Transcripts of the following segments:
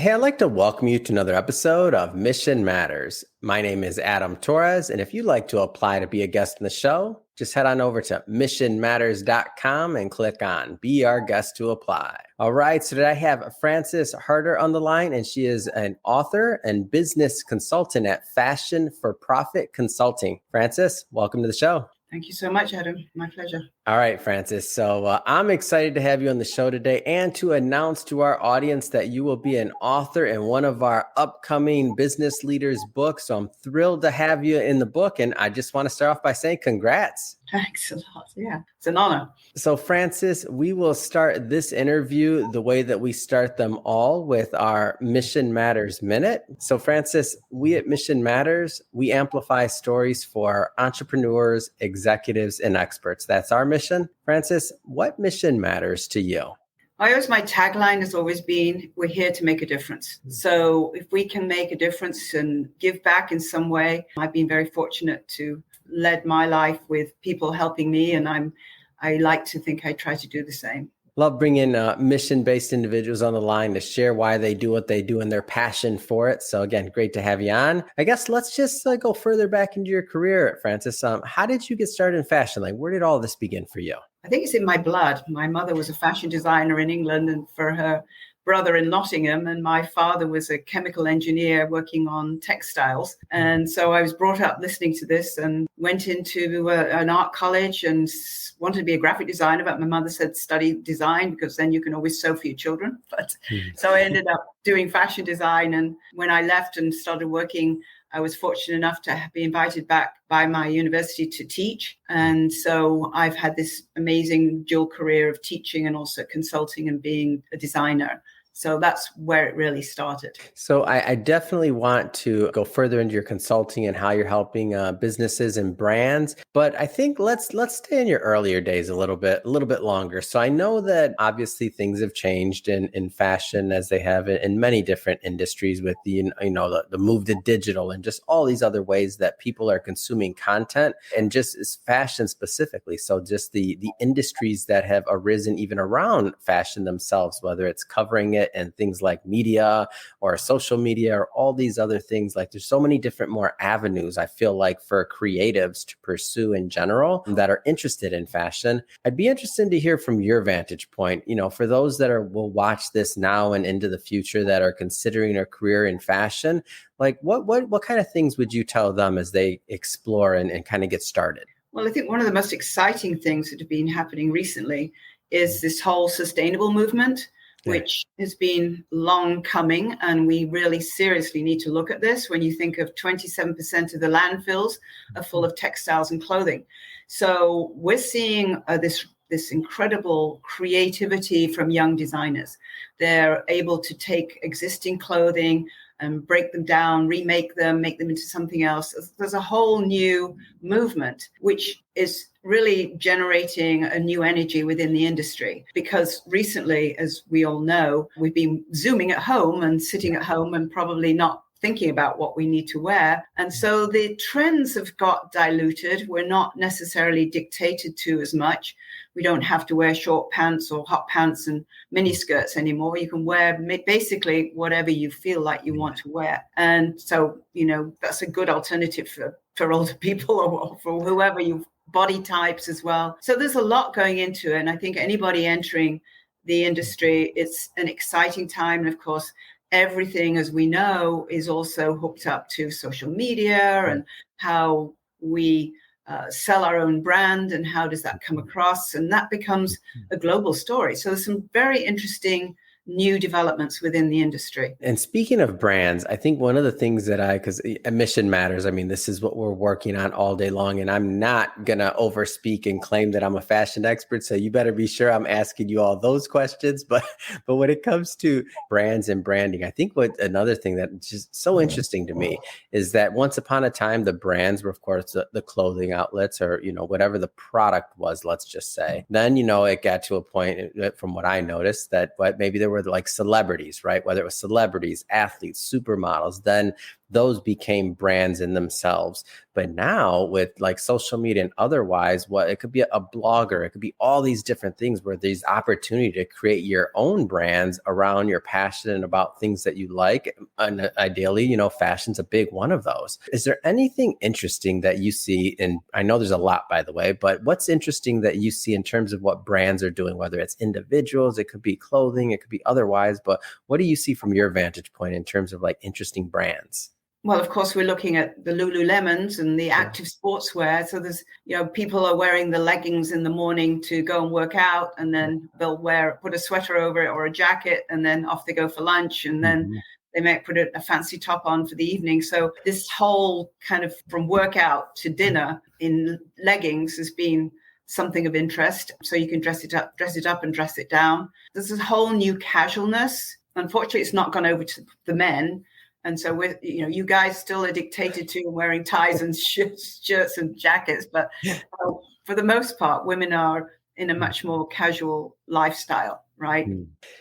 Hey, I'd like to welcome you to another episode of Mission Matters. My name is Adam Torres, and if you'd like to apply to be a guest in the show, just head on over to missionmatters.com and click on Be Our Guest to apply. All right, so today I have Frances Harder on the line, and she is an author and business consultant at Fashion for Profit Consulting. Frances, welcome to the show. Thank you so much, Adam. My pleasure. All right, Frances. So I'm excited to have you on the show today and to announce to our audience that you will be an author in one of our upcoming business leaders books. So I'm thrilled to have you in the book. And I just want to start off by saying congrats. Thanks a lot. Yeah, it's an honor. So Frances, we will start this interview the way that we start them all with our Mission Matters Minute. So Frances, we at Mission Matters, we amplify stories for entrepreneurs, executives, and experts. That's our mission. Frances, what mission matters to you? My tagline has always been, we're here to make a difference. So if we can make a difference and give back in some way, I've been very fortunate to lead my life with people helping me, and I like to think I try to do the same. Love bringing mission-based individuals on the line to share why they do what they do and their passion for it. So again, great to have you on. I guess let's just go further back into your career, Frances. How did you get started in fashion? Like, where did all this begin for you? I think it's in my blood. My mother was a fashion designer in England and for her brother in Nottingham, and my father was a chemical engineer working on textiles. And so I was brought up listening to this and went into an art college and wanted to be a graphic designer, but my mother said study design because then you can always sew for your children. But so I ended up doing fashion design, and when I left and started working, I was fortunate enough to be invited back by my university to teach. And so I've had this amazing dual career of teaching and also consulting and being a designer. So that's where it really started. So I definitely want to go further into your consulting and how you're helping businesses and brands. But I think let's stay in your earlier days a little bit longer. So I know that obviously things have changed in fashion as they have in many different industries with the move to digital and just all these other ways that people are consuming content, and just as fashion specifically. So just the industries that have arisen even around fashion themselves, whether it's covering it and things like media or social media or all these other things. Like there's so many different more avenues, I feel like, for creatives to pursue in general that are interested in fashion. I'd be interested to hear from your vantage point, for those that will watch this now and into the future that are considering a career in fashion, like what kind of things would you tell them as they explore and kind of get started? Well, I think one of the most exciting things that have been happening recently is this whole sustainable movement, which has been long coming, and we really seriously need to look at this. When you think of 27% of the landfills are full of textiles and clothing. So we're seeing this incredible creativity from young designers. They're able to take existing clothing and break them down, remake them, make them into something else. There's a whole new movement, which is really generating a new energy within the industry. Because recently, as we all know, we've been Zooming at home and sitting at home and probably not thinking about what we need to wear. And so the trends have got diluted. We're not necessarily dictated to as much. We don't have to wear short pants or hot pants and mini skirts anymore. You can wear basically whatever you feel like you want to wear. And so, that's a good alternative for older people or for whoever you body types as well. So there's a lot going into it. And I think anybody entering the industry, it's an exciting time. And of course, everything, as we know, is also hooked up to social media and how we sell our own brand and how does that come across. And that becomes a global story. So there's some very interesting new developments within the industry. And speaking of brands, I think one of the things that because mission matters, I mean, this is what we're working on all day long, and I'm not going to overspeak and claim that I'm a fashion expert. So you better be sure I'm asking you all those questions. But when it comes to brands and branding, I think another thing that's just so interesting to me is that once upon a time, the brands were, of course, the clothing outlets or, whatever the product was, let's just say. Then, it got to a point, from what I noticed, that maybe there were like celebrities, right? Whether it was celebrities, athletes, supermodels, then those became brands in themselves. But now with like social media and otherwise, what it could be a blogger, it could be all these different things where there's opportunity to create your own brands around your passion and about things that you like. And ideally, fashion's a big one of those. Is there anything interesting that you see? And I know there's a lot, by the way, but what's interesting that you see in terms of what brands are doing, whether it's individuals, it could be clothing, it could be otherwise, but what do you see from your vantage point in terms of like interesting brands? Well, of course, we're looking at the Lululemons and the active sportswear. So there's, people are wearing the leggings in the morning to go and work out, and then they'll put a sweater over it or a jacket, and then off they go for lunch. And then they might put a fancy top on for the evening. So this whole kind of from workout to dinner in leggings has been something of interest. So you can dress it up and dress it down. There's this whole new casualness. Unfortunately, it's not gone over to the men. And so you guys still are dictated to wearing ties and shirts and jackets. But for the most part, women are in a much more casual lifestyle, right?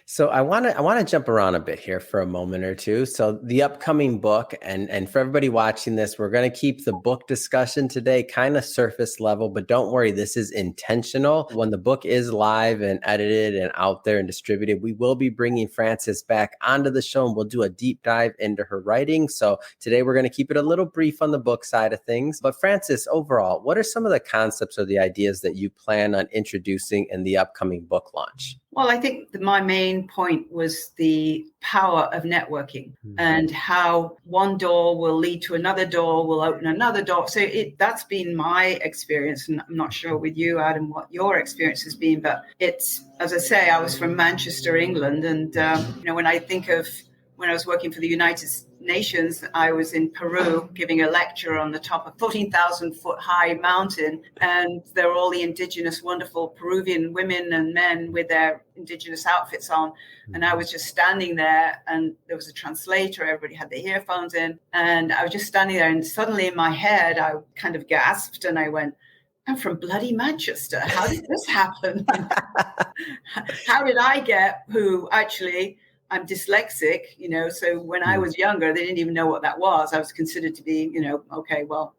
So I want to jump around a bit here for a moment or two. So the upcoming book, and for everybody watching this, we're going to keep the book discussion today kind of surface level, but don't worry, this is intentional. When the book is live and edited and out there and distributed, we will be bringing Frances back onto the show and we'll do a deep dive into her writing. So today we're going to keep it a little brief on the book side of things. But Frances, overall, what are some of the concepts or the ideas that you plan on introducing in the upcoming book launch? Well, I think my main point was the power of networking and how one door will lead to another door, will open another door. So that's been my experience. And I'm not sure with you, Adam, what your experience has been, but it's, as I say, I was from Manchester, England. And, when I think of when I was working for the United Nations, I was in Peru giving a lecture on the top of 14,000 foot high mountain. And there were all the indigenous, wonderful Peruvian women and men with their indigenous outfits on. And I was just standing there, and there was a translator. Everybody had their earphones in. And I was just standing there. And suddenly in my head, I kind of gasped and I went, I'm from bloody Manchester. How did this happen? How did I get who actually... I'm dyslexic, so when I was younger, they didn't even know what that was. I was considered to be, okay, well,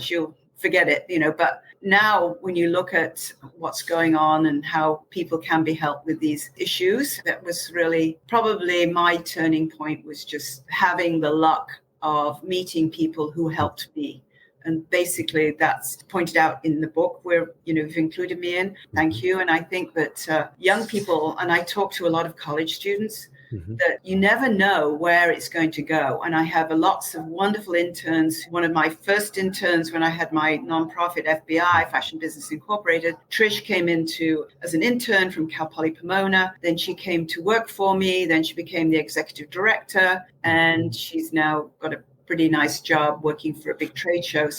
she'll forget it, but now when you look at what's going on and how people can be helped with these issues, that was really probably my turning point, was just having the luck of meeting people who helped me. And basically that's pointed out in the book where, you've included me in. Thank you. And I think that young people, and I talk to a lot of college students, that you never know where it's going to go. And I have lots of wonderful interns. One of my first interns when I had my nonprofit FBI, Fashion Business Incorporated, Trish came as an intern from Cal Poly Pomona. Then she came to work for me. Then she became the executive director. And she's now got a pretty nice job working for a big trade show.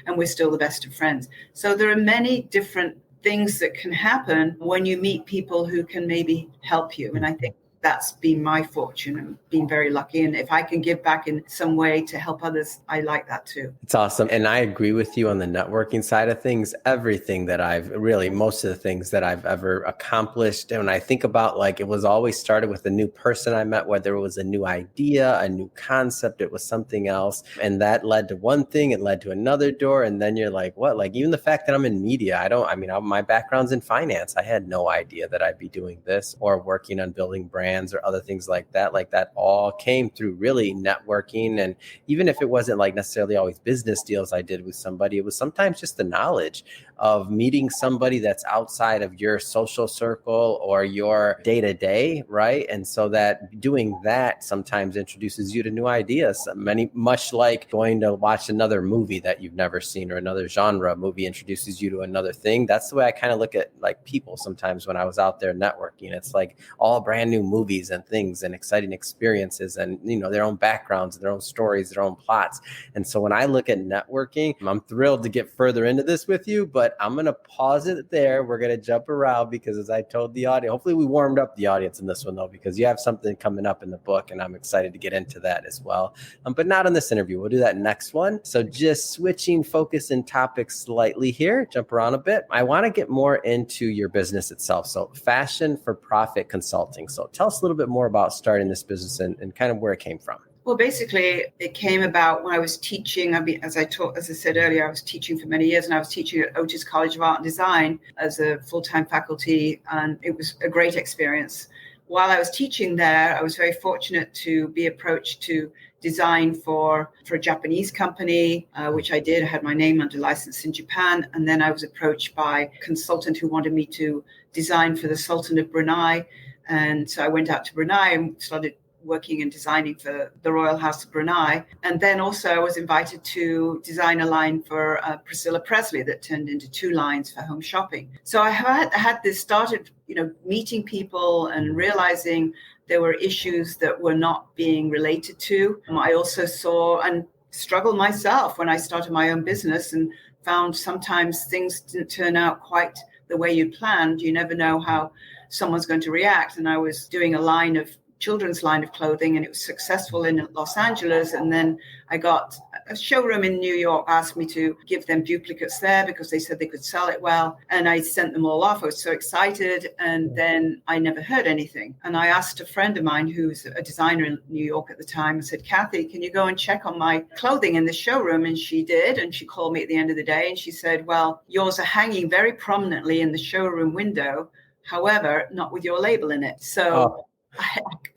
And we're still the best of friends. So there are many different things that can happen when you meet people who can maybe help you. And I think that's been my fortune and been very lucky. And if I can give back in some way to help others, I like that too. It's awesome. And I agree with you on the networking side of things. Most of the things that I've ever accomplished. And when I think about, like, it was always started with a new person I met, whether it was a new idea, a new concept, it was something else. And that led to one thing, it led to another door. And then you're like, what? Like, even the fact that I'm in media, my background's in finance. I had no idea that I'd be doing this or working on building brands or other things like that. Like, that all came through really networking. And even if it wasn't like necessarily always business deals I did with somebody, it was sometimes just the knowledge of meeting somebody that's outside of your social circle or your day-to-day, right? And so that doing that sometimes introduces you to new ideas. Much like going to watch another movie that you've never seen or another genre movie introduces you to another thing. That's the way I kind of look at like people sometimes when I was out there networking. It's like all brand new movies and things and exciting experiences and, their own backgrounds, their own stories, their own plots. And so when I look at networking, I'm thrilled to get further into this with you, but I'm going to pause it there. We're going to jump around because, as I told the audience, hopefully we warmed up the audience in this one though, because you have something coming up in the book and I'm excited to get into that as well. But not in this interview. We'll do that next one. So just switching focus and topics slightly here, jump around a bit. I want to get more into your business itself. So Fashion for Profit Consulting. So tell us a little bit more about starting this business and kind of where it came from. Well, basically, it came about when I was teaching. As I said earlier, I was teaching for many years, and I was teaching at Otis College of Art and Design as a full-time faculty, and it was a great experience. While I was teaching there, I was very fortunate to be approached to design for a Japanese company, which I did. I had my name under license in Japan, and then I was approached by a consultant who wanted me to design for the Sultan of Brunei, and so I went out to Brunei and started working and designing for the Royal House of Brunei. And then also I was invited to design a line for Priscilla Presley that turned into 2 lines for home shopping. So I had this started, meeting people and realizing there were issues that were not being related to. I also saw and struggled myself when I started my own business and found sometimes things didn't turn out quite the way you planned. You never know how someone's going to react. And I was doing a children's line of clothing, and it was successful in Los Angeles. And then I got a showroom in New York asked me to give them duplicates there because they said they could sell it well. And I sent them all off. I was so excited. And then I never heard anything. And I asked a friend of mine who's a designer in New York at the time, I said, Kathy, can you go and check on my clothing in the showroom? And she did. And she called me at the end of the day and she said, well, yours are hanging very prominently in the showroom window. However, not with your label in it. So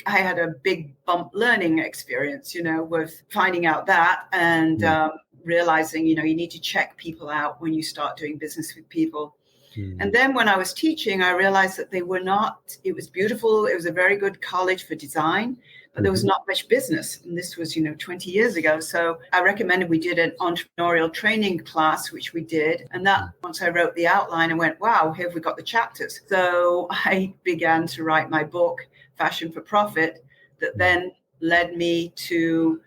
I had a big bump learning experience, with finding out that and realizing, you need to check people out when you start doing business with people. And then when I was teaching, I realized that they were not, it was beautiful. It was a very good college for design, but there was not much business. And this was, 20 years ago. So I recommended we did an entrepreneurial training class, which we did. And that once I wrote the outline, I went, wow, here we got the chapters. So I began to write my book, Fashion for Profit, that then led me to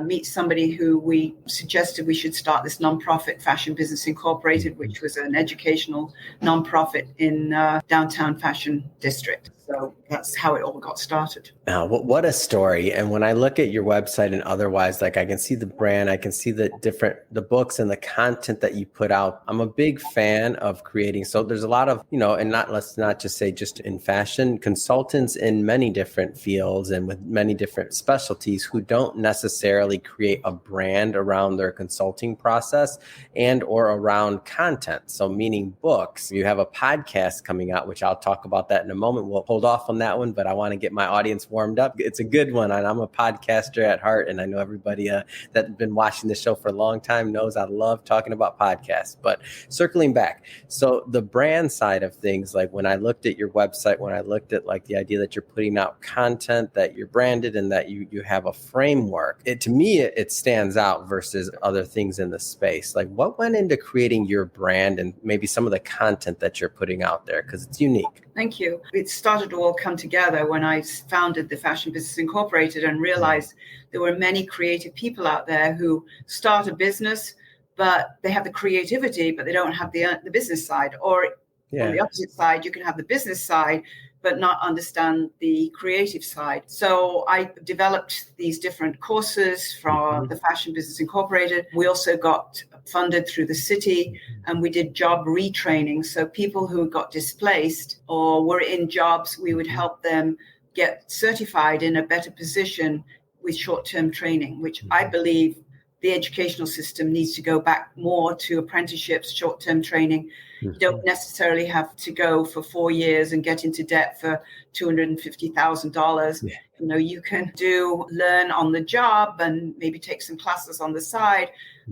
meet somebody who we suggested we should start this nonprofit, Fashion Business Incorporated, which was an educational nonprofit in downtown Fashion District. So that's how it all got started. Now, what a story. And when I look at your website and otherwise, like I can see the brand, I can see the books and the content that you put out. I'm a big fan of creating. So there's a lot of, and let's not just say just in fashion, consultants in many different fields and with many different specialties who don't necessarily create a brand around their consulting process and or around content. So meaning books. You have a podcast coming out, which I'll talk about that in a moment. We'll hold off on that one, but I want to get my audience warmed up. It's a good one. And I'm a podcaster at heart. And I know everybody that's been watching this show for a long time knows I love talking about podcasts. But circling back, so the brand side of things, like when I looked at your website, when I looked at like the idea that you're putting out content, that you're branded and that you have a framework, to me, it stands out versus other things in the space. Like what went into creating your brand and maybe some of the content that you're putting out there? Because it's unique. Thank you. It started to all come together when I founded the Fashion Business Incorporated and realized there were many creative people out there who start a business, but they have the creativity, but they don't have the business side. Or on the opposite side, you can have the business side, but not understand the creative side. So I developed these different courses from the Fashion Business Incorporated. We also got funded through the city and we did job retraining. So people who got displaced or were in jobs, we would help them get certified in a better position with short-term training, which I believe the educational system needs to go back more to apprenticeships, short-term training. You don't necessarily have to go for 4 years and get into debt for $250,000. You can learn on the job and maybe take some classes on the side.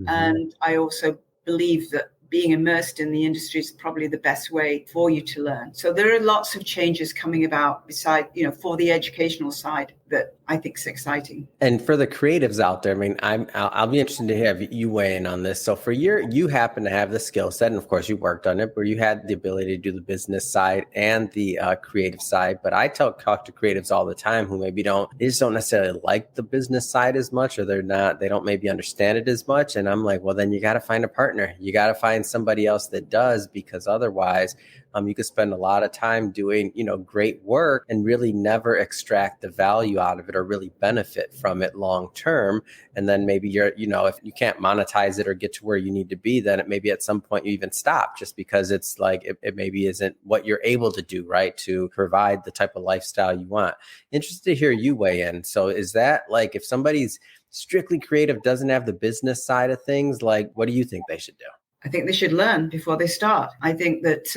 And I also believe that being immersed in the industry is probably the best way for you to learn. So there are lots of changes coming about beside, for the educational side that I think is exciting. And for the creatives out there, I mean, I'll be interested to have you weigh in on this. So you happen to have the skill set, and of course you worked on it, where you had the ability to do the business side and the creative side. But I talk to creatives all the time who maybe they just don't necessarily like the business side as much, or they don't maybe understand it as much. And I'm like, well, then you got to find a partner. You got to find somebody else that does, because otherwise You could spend a lot of time doing, great work and really never extract the value out of it or really benefit from it long term. And then maybe if you can't monetize it or get to where you need to be, then it maybe at some point you even stop just because it's like it maybe isn't what you're able to do, right, to provide the type of lifestyle you want. Interested to hear you weigh in. So is that like if somebody's strictly creative, doesn't have the business side of things, like what do you think they should do? I think they should learn before they start. I think that,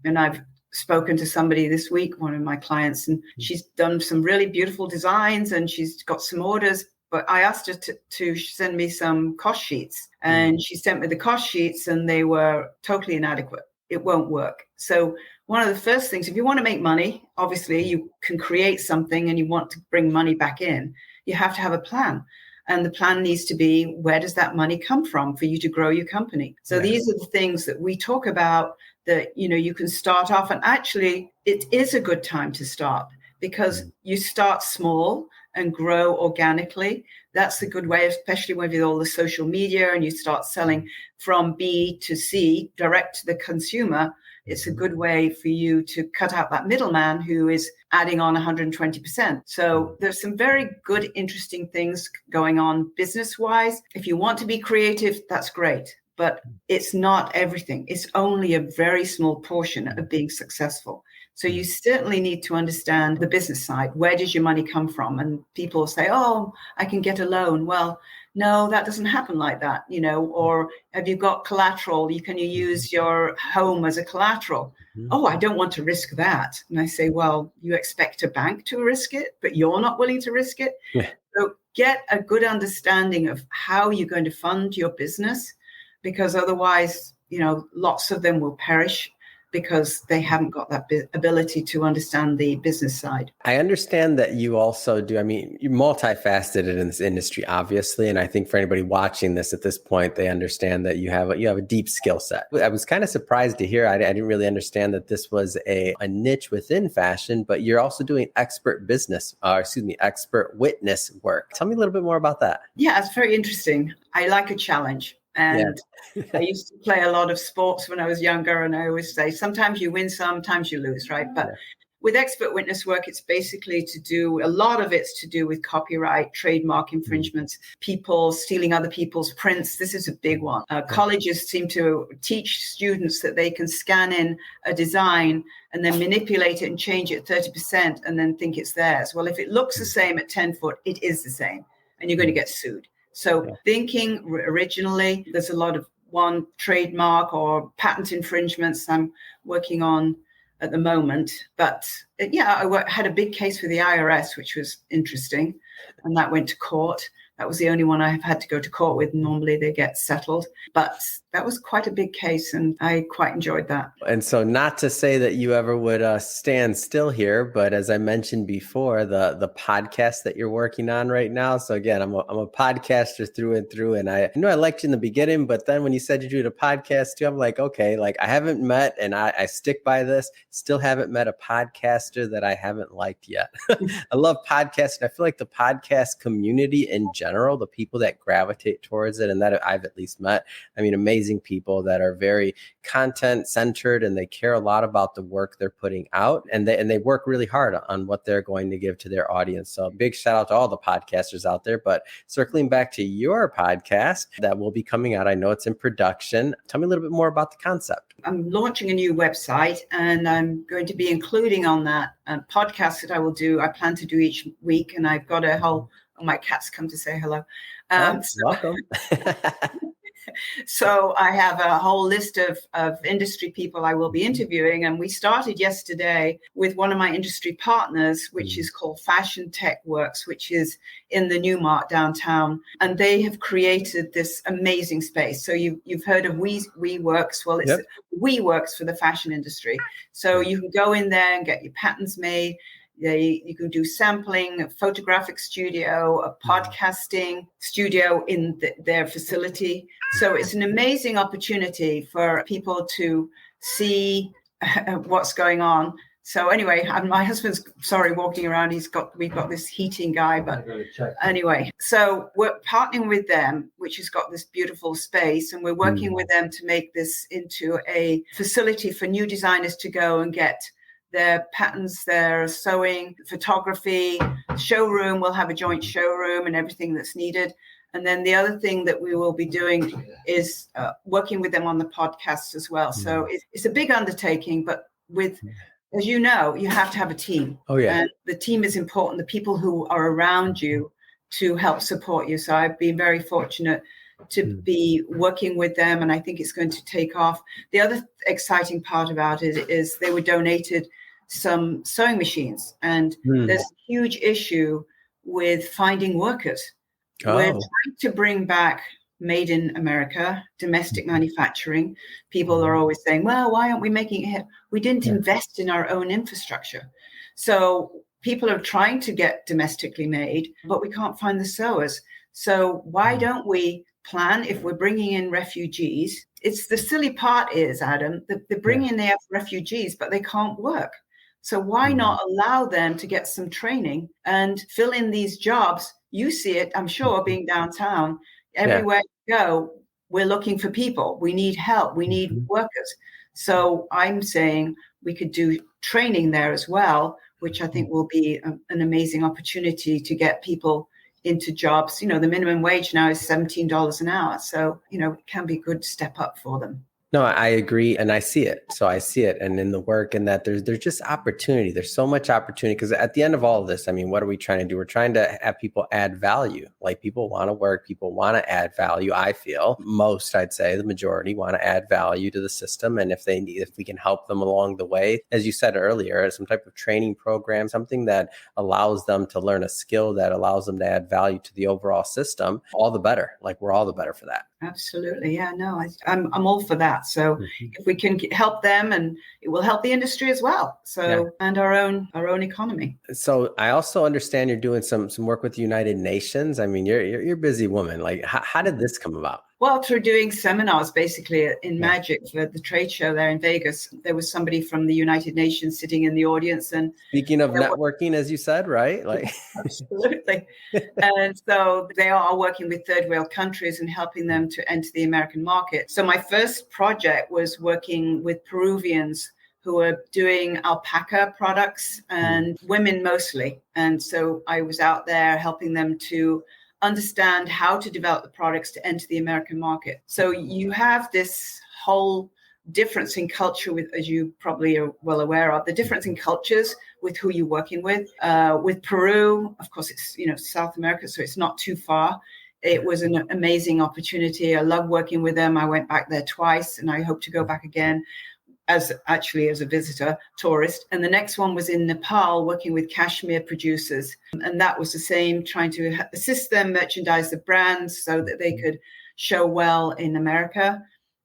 and I've spoken to somebody this week, one of my clients, and she's done some really beautiful designs and she's got some orders. But I asked her to send me some cost sheets, and she sent me the cost sheets and they were totally inadequate. It won't work. So one of the first things, if you want to make money, obviously you can create something and you want to bring money back in, you have to have a plan. And the plan needs to be, where does that money come from for you to grow your company? So these are the things that we talk about that, you can start off. And actually, it is a good time to start because you start small and grow organically. That's a good way, especially with all the social media and you start selling from B to C, direct to the consumer. It's a good way for you to cut out that middleman who is adding on 120%. So there's some very good, interesting things going on business-wise. If you want to be creative, that's great. But it's not everything. It's only a very small portion of being successful. So you certainly need to understand the business side. Where does your money come from? And people say, oh, I can get a loan. Well, no, that doesn't happen like that, or have you got collateral? Can you use your home as a collateral? Oh, I don't want to risk that. And I say, well, you expect a bank to risk it, but you're not willing to risk it. Yeah. So get a good understanding of how you're going to fund your business, because otherwise, lots of them will perish because they haven't got that ability to understand the business side. I understand that you also do. I mean, you're multifaceted in this industry, obviously. And I think for anybody watching this at this point, they understand that you have a deep skill set. I was kind of surprised to hear, I didn't really understand that this was a niche within fashion, but you're also doing expert witness work. Tell me a little bit more about that. Yeah, it's very interesting. I like a challenge. And I used to play a lot of sports when I was younger. And I always say, sometimes you win, sometimes you lose, right? But with expert witness work, it's basically a lot of it's to do with copyright, trademark infringements, people stealing other people's prints. This is a big one. Colleges seem to teach students that they can scan in a design and then manipulate it and change it 30% and then think it's theirs. Well, if it looks the same at 10 foot, it is the same. And you're going to get sued. So thinking originally, there's a lot of trademark or patent infringements I'm working on at the moment. But I had a big case with the IRS, which was interesting. And that went to court. That was the only one I have had to go to court with. Normally they get settled. But that was quite a big case and I quite enjoyed that. And so not to say that you ever would stand still here, but as I mentioned before, the podcast that you're working on right now. So again, I'm a podcaster through and through. And I know I liked you in the beginning, but then when you said you do the podcast too, I'm like, okay, like I haven't met, and I stick by this, still haven't met a podcaster that I haven't liked yet. I love podcasting. I feel like the podcast community in general, the people that gravitate towards it and that I've at least met, I mean, amazing people that are very content centered and they care a lot about the work they're putting out, and they work really hard on what they're going to give to their audience. So big shout out to all the podcasters out there. But circling back to your podcast that will be coming out, I know it's in production. Tell me a little bit more about the concept. I'm launching a new website and I'm going to be including on that podcast that I will do. I plan to do each week, and I've got my cats come to say hello. Welcome. So I have a whole list of industry people I will be interviewing. And we started yesterday with one of my industry partners, which is called Fashion Tech Works, which is in the Newmark downtown. And they have created this amazing space. So you've heard of WeWorks. Well, it's WeWorks for the fashion industry. So you can go in there and get your patterns made. You can do sampling, a photographic studio, a podcasting studio in their facility. So it's an amazing opportunity for people to see what's going on, So anyway, my husband's walking around. We've got this heating guy, but anyway, so we're partnering with them, which has got this beautiful space, and we're working with them to make this into a facility for new designers to go and get their patterns, their sewing, photography, showroom. We'll have a joint showroom and everything that's needed. And then the other thing that we will be doing is working with them on the podcasts as well. So it's a big undertaking, but as you know, you have to have a team. Oh, yeah. And the team is important, the people who are around you to help support you. So I've been very fortunate to be working with them, and I think it's going to take off. The other exciting part about it is they were donated some sewing machines, and there's a huge issue with finding workers. We're trying to bring back made in America, domestic manufacturing. People are always saying, well, why aren't we making it here? We didn't invest in our own infrastructure. So people are trying to get domestically made, but we can't find the sewers. So why don't we plan, if we're bringing in refugees? It's the silly part is, Adam, that they're bringing in the refugees, but they can't work. So why not allow them to get some training and fill in these jobs? You see it, I'm sure, being downtown. Everywhere you go, we're looking for people. We need help. We need workers. So I'm saying we could do training there as well, which I think will be an amazing opportunity to get people into jobs. You know, the minimum wage now is $17 an hour. So, you know, it can be a good step up for them. No, I agree. And I see it. So I see it. And in the work, and that there's just opportunity. There's so much opportunity, because at the end of all of this, I mean, what are we trying to do? We're trying to have people add value. Like, people want to work. People want to add value. I feel most, I'd say the majority want to add value to the system. And if we can help them along the way, as you said earlier, some type of training program, something that allows them to learn a skill that allows them to add value to the overall system, all the better. Like, we're all the better for that. Absolutely. Yeah, no, I'm all for that. So if we can help them, and it will help the industry as well. So, and our own economy. So I also understand you're doing some work with the United Nations. I mean, you're a busy woman. Like, how did this come about? Well, through doing seminars, basically in Magic for the trade show there in Vegas, there was somebody from the United Nations sitting in the audience. And speaking of networking, as you said, right? Like, absolutely. And so they are working with third world countries and helping them to enter the American market. So my first project was working with Peruvians who are doing alpaca products, and women mostly. And so I was out there helping them to understand how to develop the products to enter the American market. So you have this whole difference in culture with, as you probably are well aware of, the difference in cultures with who you're working with. With Peru, of course, it's, you know, South America, so it's not too far. It was an amazing opportunity. I love working with them. I went back there twice, and I hope to go back again as a visitor, tourist. And the next one was in Nepal, working with cashmere producers. And that was the same, trying to assist them merchandise the brands so that they could show well in America.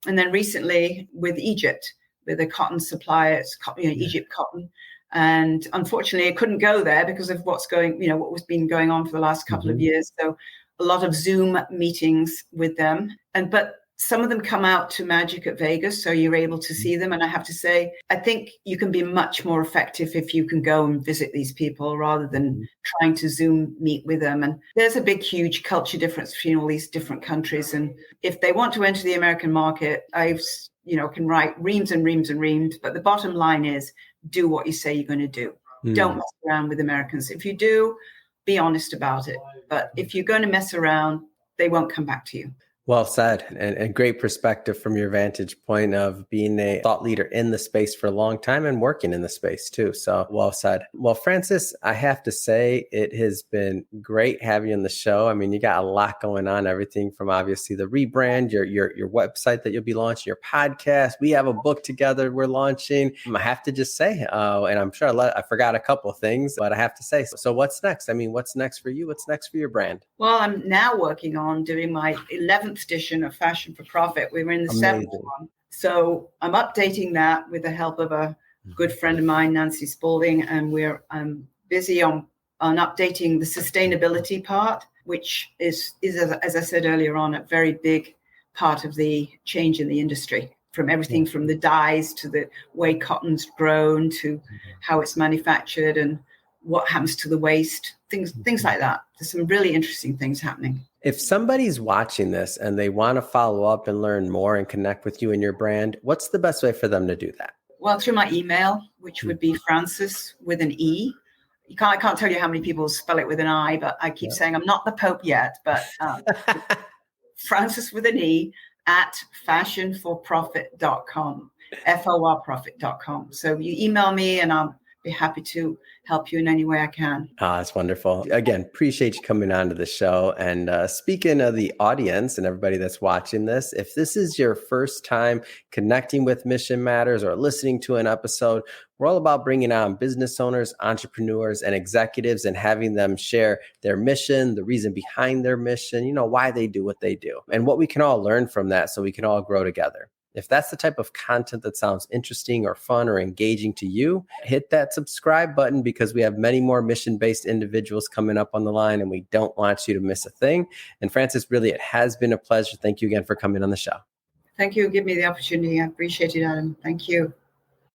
And then recently with Egypt, with a cotton supplier, Egypt Cotton. And unfortunately, I couldn't go there because of what was been going on for the last couple of years. So a lot of Zoom meetings with them. But some of them come out to Magic at Vegas, so you're able to see them. And I have to say, I think you can be much more effective if you can go and visit these people rather than trying to Zoom meet with them. And there's a big, huge culture difference between all these different countries. And if they want to enter the American market, can write reams and reams and reams. But the bottom line is, do what you say you're going to do. Don't mess around with Americans. If you do, be honest about it. But if you're going to mess around, they won't come back to you. Well said, and great perspective from your vantage point of being a thought leader in the space for a long time and working in the space too. So well said. Well, Francis, I have to say it has been great having you on the show. I mean, you got a lot going on, everything from obviously the rebrand, your website that you'll be launching, your podcast. We have a book together we're launching. I have to just say, and I'm sure I forgot a couple of things, but I have to say, so what's next? I mean, what's next for you? What's next for your brand? Well, I'm now working on doing my 11th edition of Fashion for Profit. We were in the 7th one. So I'm updating that with the help of a good friend of mine, Nancy Spalding, and we're busy on updating the sustainability part, which is, as I said earlier on, a very big part of the change in the industry. from everything from the dyes to the way cotton's grown to how it's manufactured and what happens to the waste, things like that. There's some really interesting things happening. If somebody's watching this and they want to follow up and learn more and connect with you and your brand, what's the best way for them to do that? Well, through my email, which would be Frances with an E. I can't tell you how many people spell it with an I, but I keep saying I'm not the Pope yet, but Frances with an E at fashionforprofit.com, forprofit.com. So you email me and I'll be happy to help you in any way I can. That's wonderful. Again, appreciate you coming on to the show. And speaking of the audience and everybody that's watching this, if this is your first time connecting with Mission Matters or listening to an episode, we're all about bringing on business owners, entrepreneurs, and executives and having them share their mission, the reason behind their mission, why they do what they do, and what we can all learn from that so we can all grow together. If that's the type of content that sounds interesting or fun or engaging to you, hit that subscribe button because we have many more mission-based individuals coming up on the line and we don't want you to miss a thing. And Frances, really, it has been a pleasure. Thank you again for coming on the show. Thank you. Give me the opportunity. I appreciate it, Adam. Thank you.